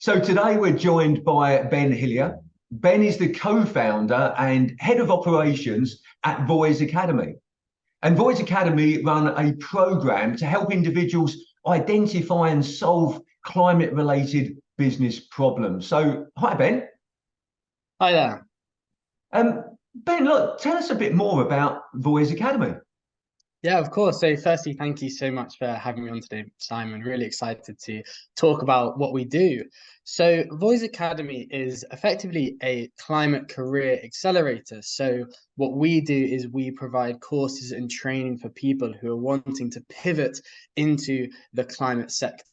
So today we're joined by Ben Hillier. Ben is the co-founder and head of operations at Voiz Academy. And Voiz Academy run a program to help individuals identify and solve climate-related business problems. So, hi, Ben. Hi there. Ben, look, tell us a bit more about Voiz Academy. Yeah, of course. So, firstly, thank you so much for having me on today, Simon. Really excited to talk about what we do. So, Voice Academy is effectively a climate career accelerator. So, what we do is we provide courses and training for people who are wanting to pivot into the climate sector.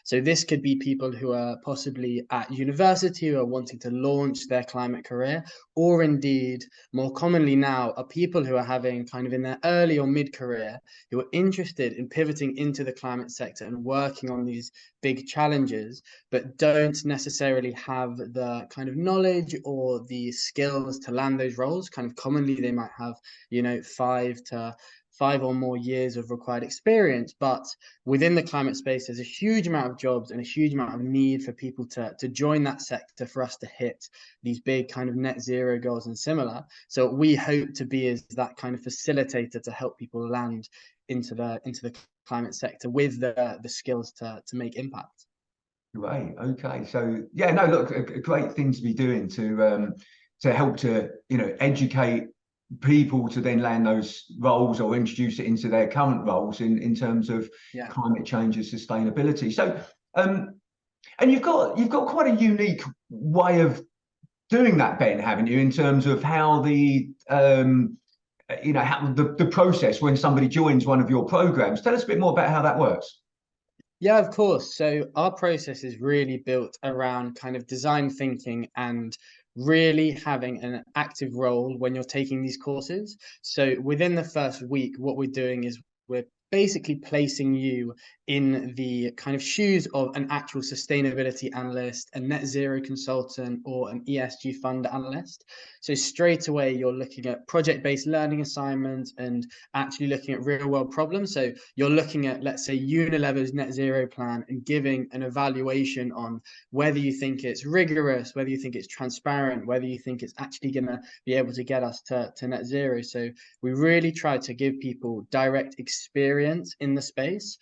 So, this could be people who are possibly at university who are wanting to launch their climate career, or indeed, more commonly now, are people who are having kind of in their early or mid career who are interested in pivoting into the climate sector and working on these big challenges, but don't necessarily have the kind of knowledge or the skills to land those roles. Kind of commonly, they might have, 5 or more years of required experience, but within the climate space, there's a huge amount of jobs and a huge amount of need for people to join that sector for us to hit these big kind of net zero goals and similar. So we hope to be as that kind of facilitator to help people land into the climate sector with the skills to make impact. Great. Okay. So, yeah, no, look, a great thing to be doing to help to educate people to then land those roles or introduce it into their current roles in terms of Yeah. climate change and sustainability. So, and you've got quite a unique way of doing that, Ben, haven't you? In terms of how how the process when somebody joins one of your programs. Tell us a bit more about how that works. Yeah, of course. So our process is really built around kind of design thinking and really having an active role when you're taking these courses. So within the first week, what we're doing is we're basically placing you in the kind of shoes of an actual sustainability analyst, a net zero consultant, or an ESG fund analyst. So straight away, you're looking at project-based learning assignments and actually looking at real-world problems. So you're looking at, let's say, Unilever's net zero plan and giving an evaluation on whether you think it's rigorous, whether you think it's transparent, whether you think it's actually going to be able to get us to net zero. So we really try to give people direct experience in the space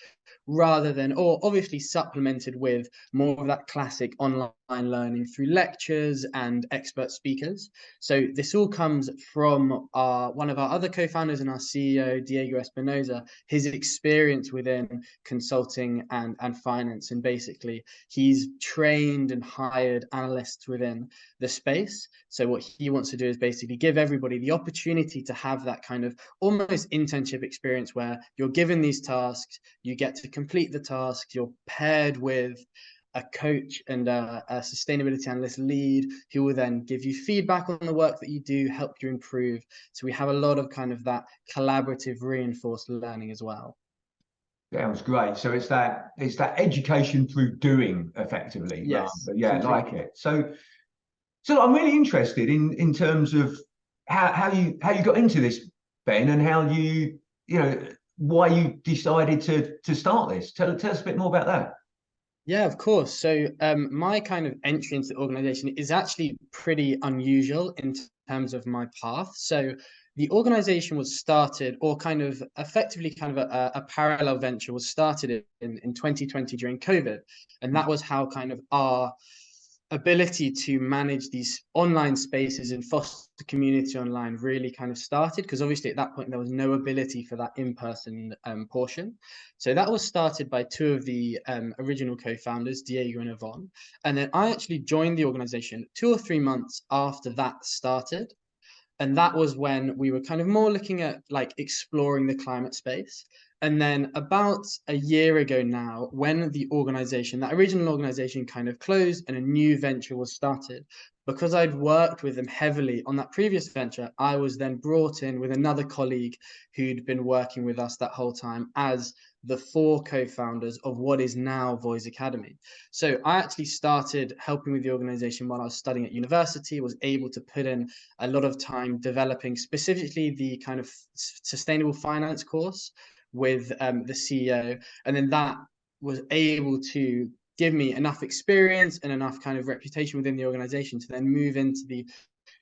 rather than, or obviously supplemented with more of that classic online learning through lectures and expert speakers. So this all comes from one of our other co-founders and our CEO, Diego Espinoza, his experience within consulting and finance. And basically, he's trained and hired analysts within the space. So what he wants to do is basically give everybody the opportunity to have that kind of almost internship experience where you're given these tasks, you get to complete the tasks, you're paired with a coach and a sustainability analyst lead who will then give you feedback on the work that you do, help you improve. So we have a lot of kind of that collaborative reinforced learning as well. Sounds great. So it's that education through doing effectively, rather. Yes, Yeah, I like completely. it. So I'm really interested in terms of how you got into this, Ben, and how why you decided to start this. Tell us a bit more about that. Yeah, of course. So my kind of entry into the organization is actually pretty unusual in terms of my path. So the organization was started, or kind of effectively kind of a parallel venture was started in 2020 during COVID. And that was how kind of our ability to manage these online spaces and foster community online really kind of started, because obviously at that point there was no ability for that in-person portion. So that was started by two of the original co-founders, Diego and Yvonne. And then I actually joined the organization 2 or 3 months after that started. And that was when we were kind of more looking at like exploring the climate space. And then about a year ago now, when the organization, that original organization kind of closed and a new venture was started, because I'd worked with them heavily on that previous venture, I was then brought in with another colleague who'd been working with us that whole time as the four co-founders of what is now Voiz Academy. So I actually started helping with the organization while I was studying at university, was able to put in a lot of time developing specifically the kind of sustainable finance course with the CEO. And then that was able to give me enough experience and enough kind of reputation within the organization to then move into the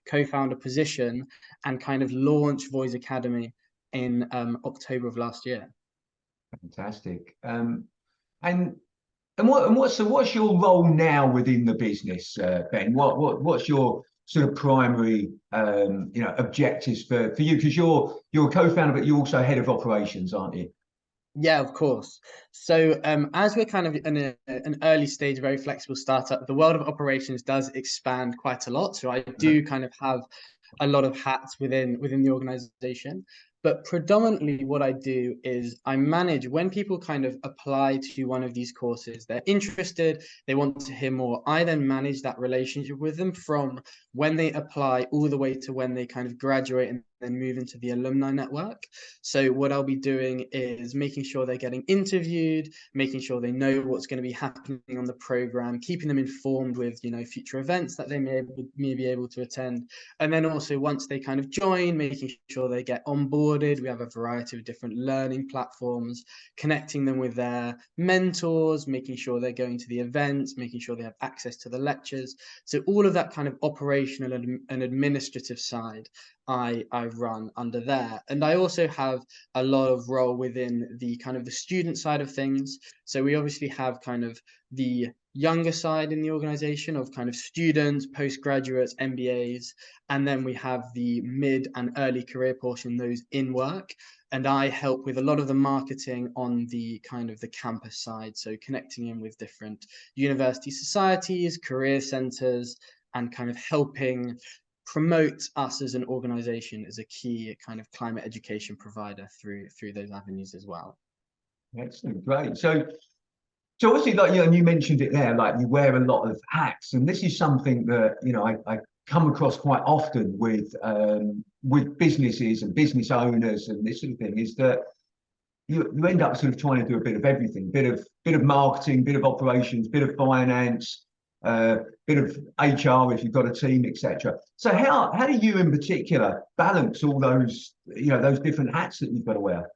co-founder position and kind of launch Voiz Academy in October of last year. Fantastic. And what's your role now within the business, Ben? What's your sort of primary objectives for you? Because you're a co-founder, but you're also head of operations, aren't you? Yeah, of course. So as we're kind of in an early stage, very flexible startup, the world of operations does expand quite a lot. So I do kind of have a lot of hats within the organization. But predominantly what I do is I manage when people kind of apply to one of these courses, they're interested, they want to hear more. I then manage that relationship with them from when they apply all the way to when they kind of graduate and then move into the alumni network. So what I'll be doing is making sure they're getting interviewed, making sure they know what's going to be happening on the program, keeping them informed with, future events that they may be able to attend. And then also once they kind of join, making sure they get onboarded. We have a variety of different learning platforms, connecting them with their mentors, making sure they're going to the events, making sure they have access to the lectures. So all of that kind of operational and administrative side I run under there. And I also have a lot of role within the kind of the student side of things. So we obviously have kind of the younger side in the organization of kind of students, postgraduates, MBAs, and then we have the mid and early career portion, those in work. And I help with a lot of the marketing on the kind of the campus side. So connecting in with different university societies, career centers, and kind of helping promote us as an organization as a key kind of climate education provider through those avenues as well. Excellent, great. So obviously, like and you mentioned it there, like you wear a lot of hats, and this is something that I come across quite often with businesses and business owners and this sort of thing, is that you end up sort of trying to do a bit of everything, bit of marketing, bit of operations, bit of finance, bit of HR if you've got a team, etc. So how do you in particular balance all those those different hats that you've got to wear?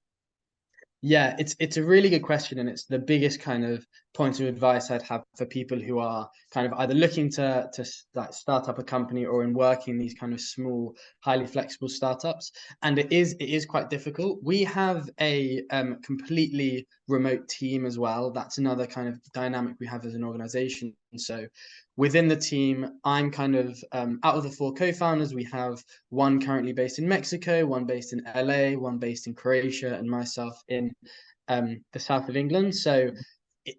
Yeah, it's a really good question, and it's the biggest kind of point of advice I'd have for people who are kind of either looking to like start up a company or in working these kind of small, highly flexible startups. And it is quite difficult. We have a completely remote team as well. That's another kind of dynamic we have as an organization. So within the team, I'm kind of out of the 4 co-founders, we have one currently based in Mexico, one based in LA, one based in Croatia, and myself in the south of England. So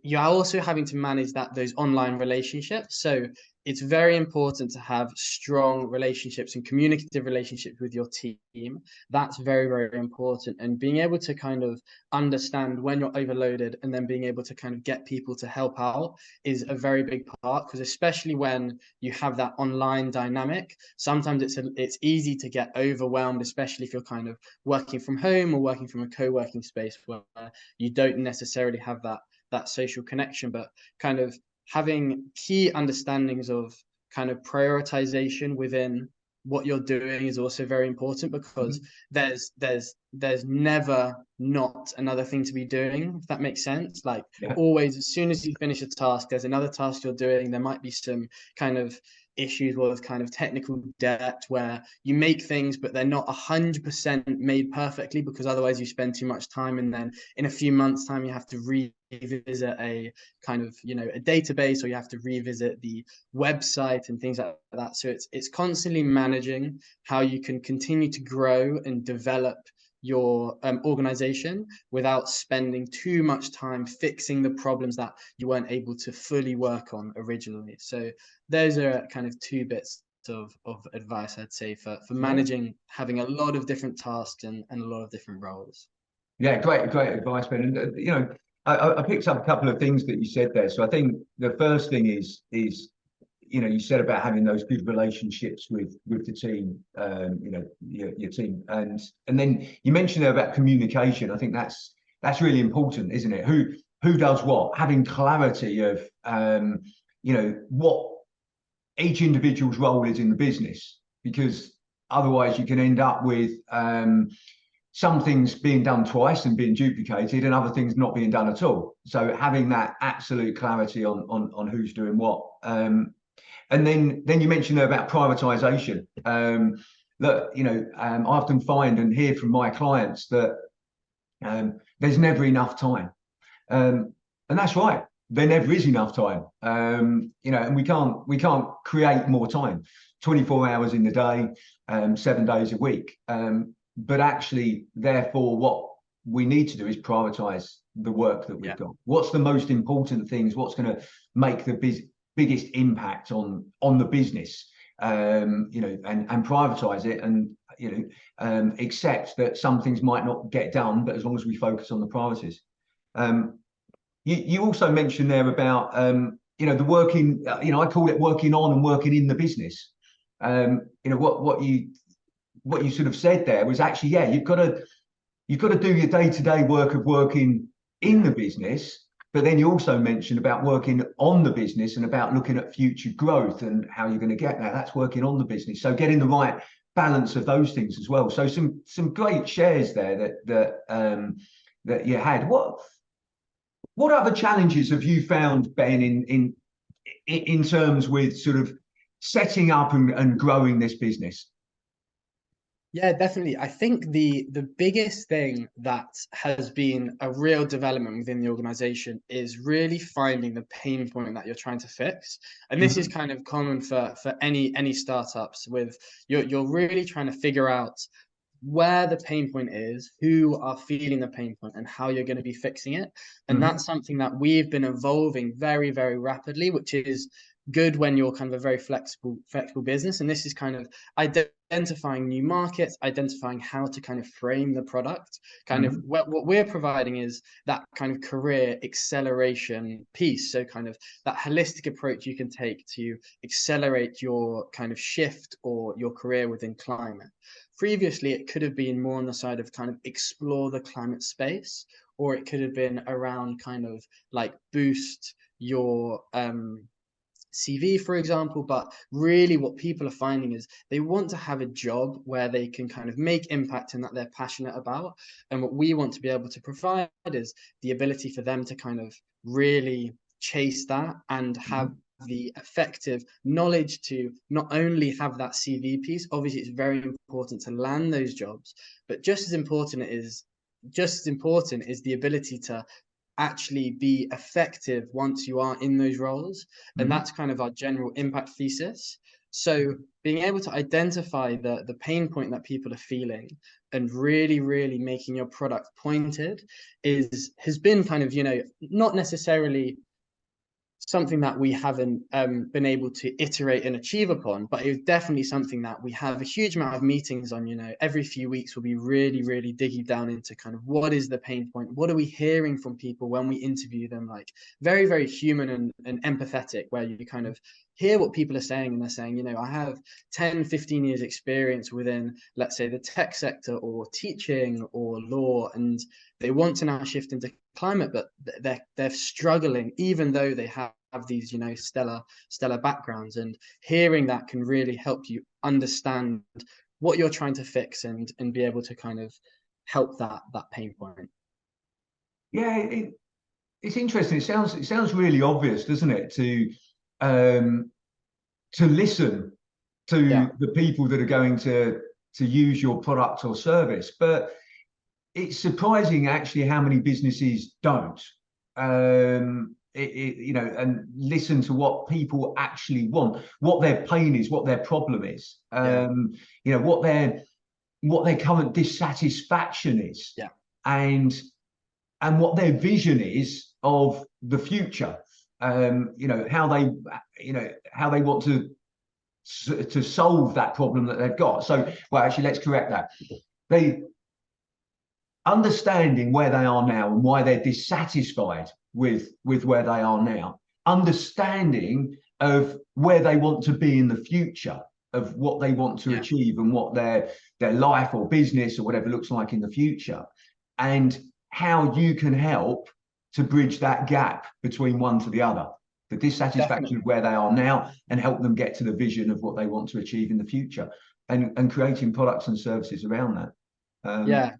you're also having to manage those online relationships. So it's very important to have strong relationships and communicative relationships with your team. That's very, very important. And being able to kind of understand when you're overloaded and then being able to kind of get people to help out is a very big part, because especially when you have that online dynamic, sometimes it's easy to get overwhelmed, especially if you're kind of working from home or working from a co-working space where you don't necessarily have that social connection. But kind of having key understandings of kind of prioritization within what you're doing is also very important, because there's never not another thing to be doing, if that makes sense. Like always, as soon as you finish a task, there's another task you're doing. There might be some kind of issues with kind of technical debt where you make things but they're not 100% made perfectly, because otherwise you spend too much time, and then in a few months time you have to revisit a kind of a database, or you have to revisit the website and things like that. So it's constantly managing how you can continue to grow and develop your organization without spending too much time fixing the problems that you weren't able to fully work on originally. So those are kind of 2 bits of advice I'd say for managing, having a lot of different tasks and a lot of different roles. Yeah, great advice, Ben. And I picked up a couple of things that you said there. So I think the first thing is you said about having those good relationships with the team, your team, and then you mentioned there about communication. I think that's really important, isn't it? Who does what? Having clarity of what each individual's role is in the business, because otherwise you can end up with some things being done twice and being duplicated, and other things not being done at all. So having that absolute clarity on who's doing what. And then you mentioned there about privatization. Look, I often find and hear from my clients that there's never enough time, and that's right. There never is enough time, and we can't create more time. 24 hours in the day, 7 days a week. But actually, therefore, what we need to do is prioritize the work that we've got. What's the most important things? What's going to make the biggest impact on the business? And prioritize it, and accept that some things might not get done, but as long as we focus on the priorities. You also mentioned there about the working. I call it working on and working in the business. What you sort of said there was actually, you've got to do your day-to-day work of working in the business, but then you also mentioned about working on the business and about looking at future growth and how you're going to get that. That's working on the business. So getting the right balance of those things as well. So some great shares there that you had. What other challenges have you found, Ben, in terms with sort of setting up and growing this business? Yeah, definitely. I think the biggest thing that has been a real development within the organization is really finding the pain point that you're trying to fix. And this is kind of common for any startups. With you're really trying to figure out where the pain point is, who are feeling the pain point, and how you're going to be fixing it. And that's something that we've been evolving very, very rapidly, which is good when you're kind of a very flexible business. And this is kind of identifying new markets, identifying how to kind of frame the product. Kind of what we're providing is that kind of career acceleration piece. So kind of that holistic approach you can take to accelerate your kind of shift or your career within climate. Previously, it could have been more on the side of kind of explore the climate space, or it could have been around kind of like boost your CV, for example. But really what people are finding is they want to have a job where they can kind of make impact and that they're passionate about. And what we want to be able to provide is the ability for them to kind of really chase that and have the effective knowledge to not only have that CV piece. Obviously, it's very important to land those jobs, but just as important is the ability to actually be effective once you are in those roles. And that's kind of our general impact thesis. So being able to identify the pain point that people are feeling and really, really making your product pointed has been kind of, not necessarily something that we haven't been able to iterate and achieve upon, but it's definitely something that we have a huge amount of meetings on. Every few weeks we'll be really, really digging down into kind of what is the pain point, what are we hearing from people when we interview them, like very, very human and empathetic, where you kind of hear what people are saying, and they're saying, I have 10, 15 years experience within, let's say, the tech sector or teaching or law, and they want to now shift into climate, but they're struggling, even though they have these, stellar backgrounds. And hearing that can really help you understand what you're trying to fix and be able to kind of help that pain point. Yeah, it's interesting. It sounds really obvious, doesn't it, to listen to the people that are going to use your product or service, but it's surprising actually how many businesses don't, and listen to what people actually want, what their pain is, what their problem is, what their current dissatisfaction is, and what their vision is of the future. How they want to solve that problem that they've got. So, well, actually, let's correct that. They understanding where they are now and why they're dissatisfied with where they are now, understanding of where they want to be in the future, of what they want to achieve and what their life or business or whatever looks like in the future, and how you can help to bridge that gap between one to the other, the dissatisfaction of where they are now, and help them get to the vision of what they want to achieve in the future, and creating products and services around that.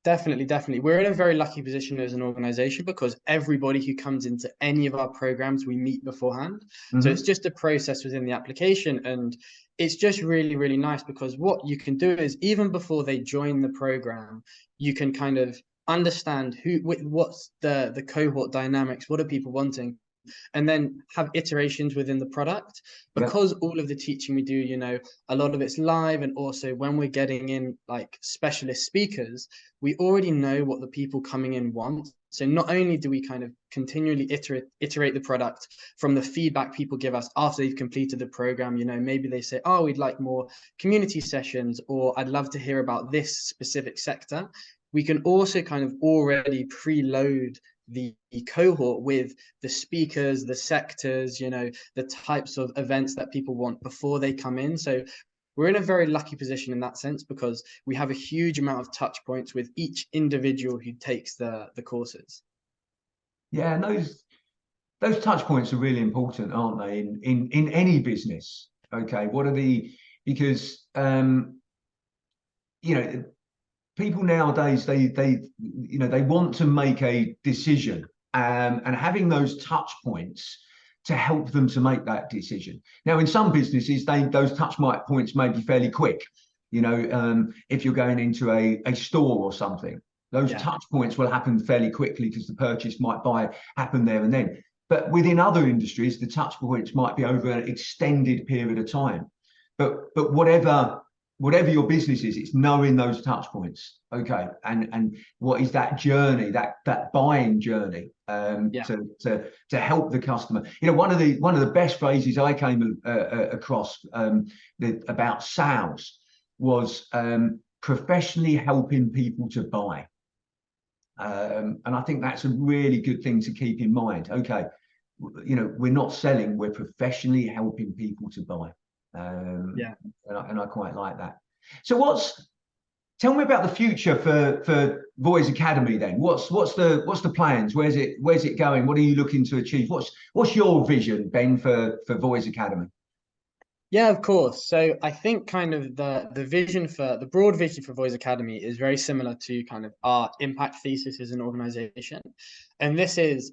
Definitely, definitely. We're in a very lucky position as an organization because everybody who comes into any of our programs, we meet beforehand. So it's Hmm. just a process within the application. And it's just really, really nice because what you can do is even before they join the program, you can kind of understand what's the cohort dynamics, what are people wanting, and then have iterations within the product Yeah. because all of the teaching we do, a lot of it's live, and also when we're getting in like specialist speakers, we already know what the people coming in want. So not only do we kind of continually iterate the product from the feedback people give us after they've completed the program, maybe they say, oh, we'd like more community sessions, or I'd love to hear about this specific sector. We can also kind of already preload the cohort with the speakers, the sectors, the types of events that people want before they come in. So we're in a very lucky position in that sense because we have a huge amount of touch points with each individual who takes the courses. Yeah, and those touch points are really important, aren't they? In any business. Okay, what are the because you know people nowadays they want to make a decision, and having those touch points to help them to make that decision. Now, in some businesses, those touch points may be fairly quick. If you're going into a store or something, those Yeah. touch points will happen fairly quickly because the purchase might happen there and then. But within other industries, the touch points might be over an extended period of time. But whatever your business is, it's knowing those touch points. Okay. And what is that journey, that buying journey, Yeah. to help the customer. One of the best phrases I came across about sales was professionally helping people to buy. And I think that's a really good thing to keep in mind. Okay, we're not selling, we're professionally helping people to buy. Yeah. And I quite like that. So tell me about the future for Voiz Academy then. What's the plans? Where's it going? What are you looking to achieve? What's your vision, Ben, for Voiz Academy? Yeah, of course. So I think kind of the broad vision for Voice Academy is very similar to kind of our impact thesis as an organization. And this is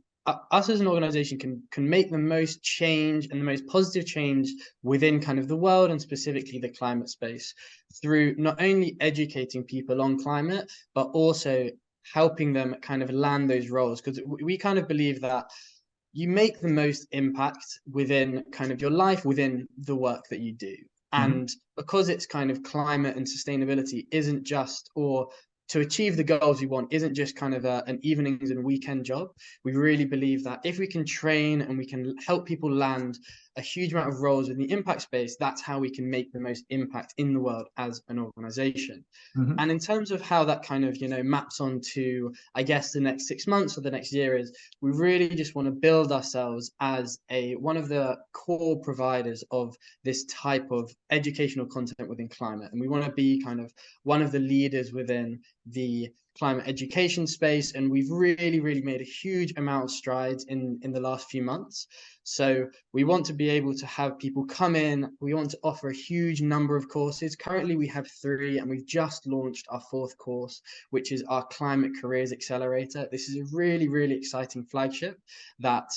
us as an organization can make the most change and the most positive change within kind of the world and specifically the climate space through not only educating people on climate, but also helping them kind of land those roles. Because we kind of believe that you make the most impact within kind of your life, within the work that you do. Mhm. And because it's kind of climate and sustainability isn't just, or to achieve the goals we want, isn't just kind of an evenings and weekend job. We really believe that if we can train and we can help people land a huge amount of roles in the impact space, that's how we can make the most impact in the world as an organization. Mhm. And in terms of how that kind of, maps onto, I guess, the next 6 months or the next year is we really just want to build ourselves as one of the core providers of this type of educational content within climate. And we want to be kind of one of the leaders within the climate education space. And we've really, really made a huge amount of strides in the last few months. So we want to be able to have people come in. We want to offer a huge number of courses. Currently, we have 3, and we've just launched our 4th course, which is our Climate Careers Accelerator. This is a really, really exciting flagship that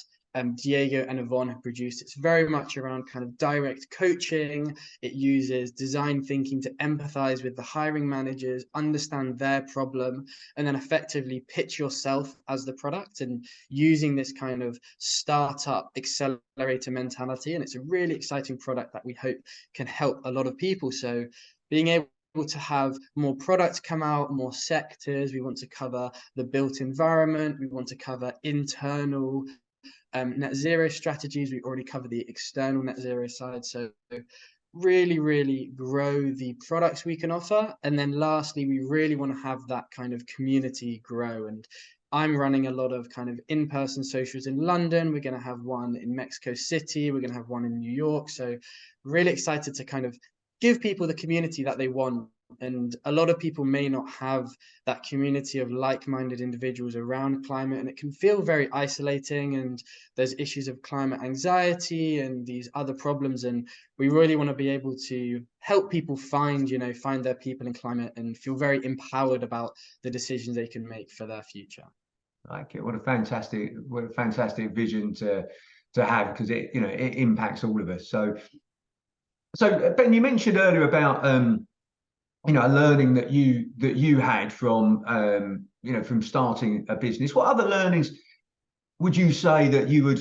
Diego and Yvonne have produced. It's very much around kind of direct coaching. It uses design thinking to empathize with the hiring managers, understand their problem, and then effectively pitch yourself as the product, and using this kind of startup accelerator mentality. And it's a really exciting product that we hope can help a lot of people. So being able to have more products come out, more sectors. We want to cover the built environment. We want to cover internal net zero strategies. We already covered the external net zero side. So really, really grow the products we can offer. And then lastly, we really want to have that kind of community grow. And I'm running a lot of kind of in-person socials in London. We're going to have one in Mexico City. We're going to have one in New York. So really excited to kind of give people the community that they want And a lot of people may not have that community of like-minded individuals around climate, and it can feel very isolating, and there's issues of climate anxiety and these other problems. And we really want to be able to help people find their people in climate and feel very empowered about the decisions they can make for their future. Like it. What a fantastic vision to have, because it impacts all of us. So Ben, you mentioned earlier about a learning that you had from from starting a business. What other learnings would you say that you would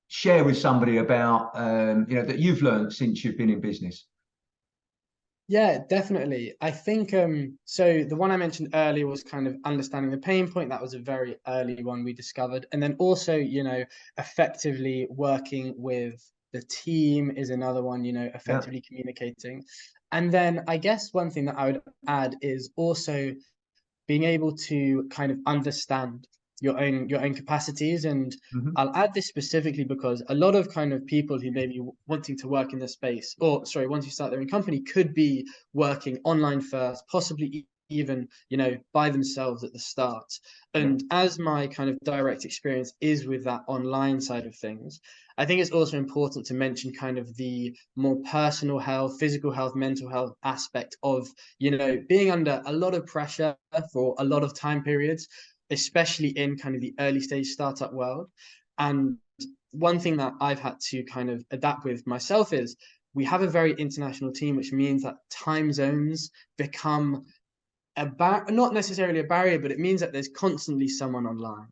share with somebody about that you've learned since you've been in business? Yeah, definitely. I think so the one I mentioned earlier was kind of understanding the pain point. That was a very early one we discovered. And then also, effectively working with the team is another one, effectively communicating. And then I guess one thing that I would add is also being able to kind of understand your own capacities. And I'll add this specifically because a lot of kind of people who may be wanting to work in this space, or sorry, once you start their own company, could be working online first, possibly even by themselves at the start. And as my kind of direct experience is with that online side of things, I think it's also important to mention kind of the more personal health, physical health, mental health aspect of being under a lot of pressure for a lot of time periods, especially in kind of the early stage startup world. And one thing that I've had to kind of adapt with myself is we have a very international team, which means that time zones become not necessarily a barrier, but it means that there's constantly someone online,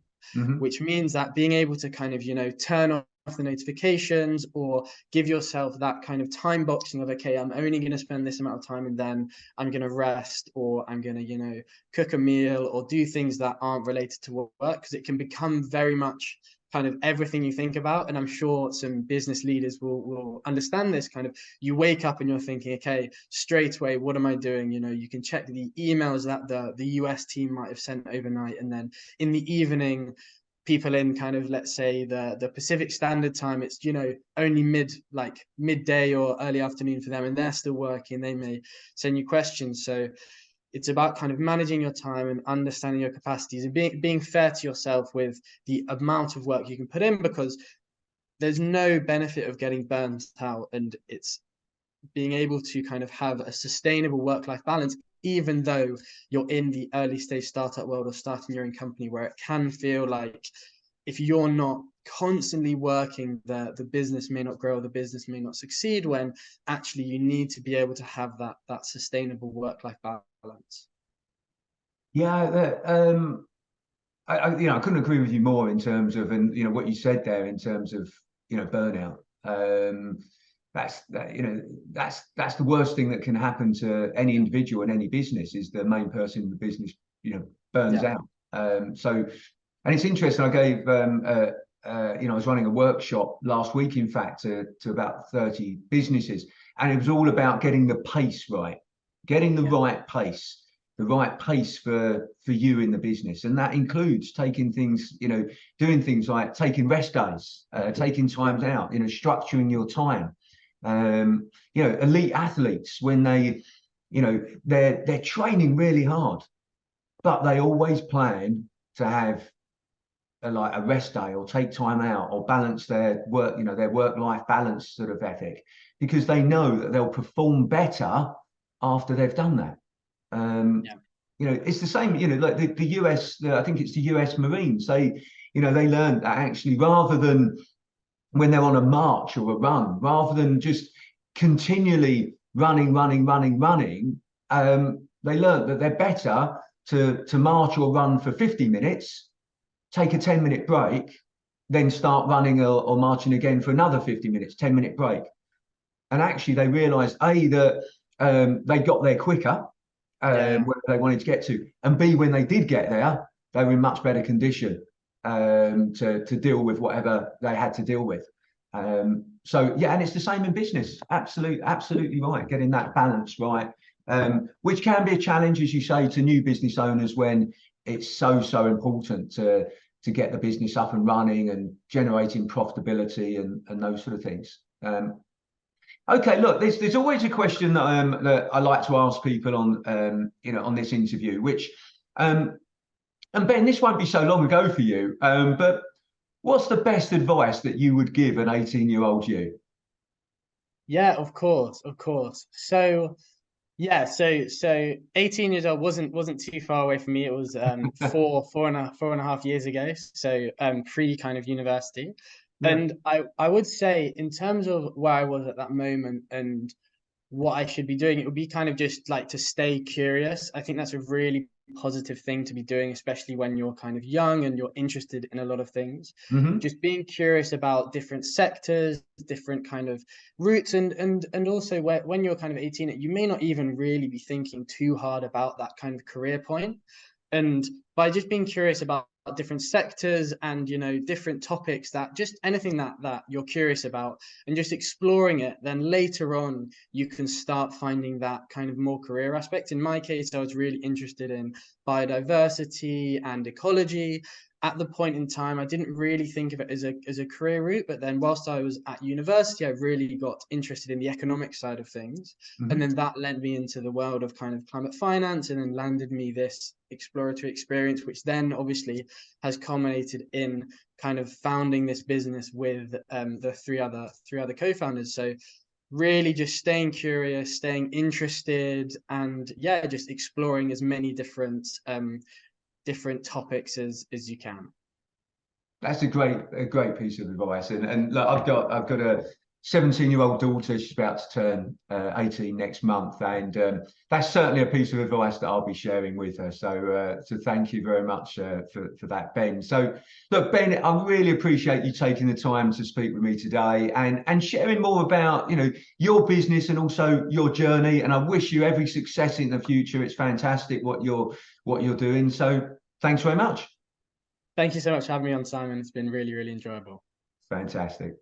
which means that being able to kind of, turn off the notifications or give yourself that kind of time boxing of, okay, I'm only going to spend this amount of time and then I'm going to rest, or I'm going to, cook a meal or do things that aren't related to work, because it can become very much kind of everything you think about. And I'm sure some business leaders will understand this. Kind of, you wake up and you're thinking, okay, straight away, what am I doing? You can check the emails that the US team might have sent overnight, and then in the evening, people in kind of, let's say, the Pacific Standard Time, it's only midday or early afternoon for them, and they're still working. They may send you questions. So it's about kind of managing your time and understanding your capacities and being fair to yourself with the amount of work you can put in, because there's no benefit of getting burnt out. And it's being able to kind of have a sustainable work-life balance, even though you're in the early stage startup world or starting your own company, where it can feel like if you're not constantly working, the business may not grow, the business may not succeed, when actually you need to be able to have that sustainable work-life balance. Yeah, I couldn't agree with you more in terms of, and what you said there in terms of burnout. That's the worst thing that can happen to any individual in any business, is the main person in the business burns out. And it's interesting. I gave I was running a workshop last week, in fact, to about 30 businesses, and it was all about getting the pace right, getting the right pace. The right pace for you in the business, and that includes taking things, doing things like taking rest days, taking times out, structuring your time. Elite athletes, when they're training really hard, but they always plan to have a rest day or take time out or balance their work, their work-life balance sort of ethic, because they know that they'll perform better after they've done that. It's the same, like the US, I think it's the US Marines. They learned that actually, rather than when they're on a march or a run, rather than just continually running, they learned that they're better to march or run for 50 minutes, take a 10-minute break, then start running or marching again for another 50 minutes, 10-minute break. And actually they realized, A, that they got there quicker, where they wanted to get to, and B, when they did get there, they were in much better condition to deal with whatever they had to deal with. So yeah, and it's the same in business. Absolutely right. Getting that balance right, which can be a challenge, as you say, to new business owners, when it's so important to get the business up and running and generating profitability and those sort of things. Okay, look, there's always a question that I like to ask people on on this interview, which and Ben, this won't be so long ago for you, but what's the best advice that you would give an 18-year-old you? Yeah, of course, of course. So yeah, so 18 years old wasn't too far away from me. It was four and a half years ago. So pre kind of university. Yeah. And I would say in terms of where I was at that moment and what I should be doing, it would be kind of just like to stay curious. I think that's a really positive thing to be doing, especially when you're kind of young and you're interested in a lot of things. Hmm. Just being curious about different sectors, different kind of routes, and also when you're kind of 18, you may not even really be thinking too hard about that kind of career point. And by just being curious about different sectors and different topics, that just anything that you're curious about and just exploring it, then later on you can start finding that kind of more career aspect. In my case, I was really interested in biodiversity and ecology. At the point in time, I didn't really think of it as a career route, but then whilst I was at university, I really got interested in the economic side of things. And Hmm. then that led me into the world of kind of climate finance, and then landed me this exploratory experience, which then obviously has culminated in kind of founding this business with the three other co-founders. So really just staying curious, staying interested, and yeah, just exploring as many different topics as you can. That's a great piece of advice. And look, I've got a 17-year-old daughter. She's about to turn 18 next month, and that's certainly a piece of advice that I'll be sharing with her. So thank you very much for that, Ben. So look, Ben, I really appreciate you taking the time to speak with me today and sharing more about your business and also your journey. And I wish you every success in the future. It's fantastic what you're doing. So thanks very much. Thank you so much for having me on, Simon. It's been really, really enjoyable. Fantastic.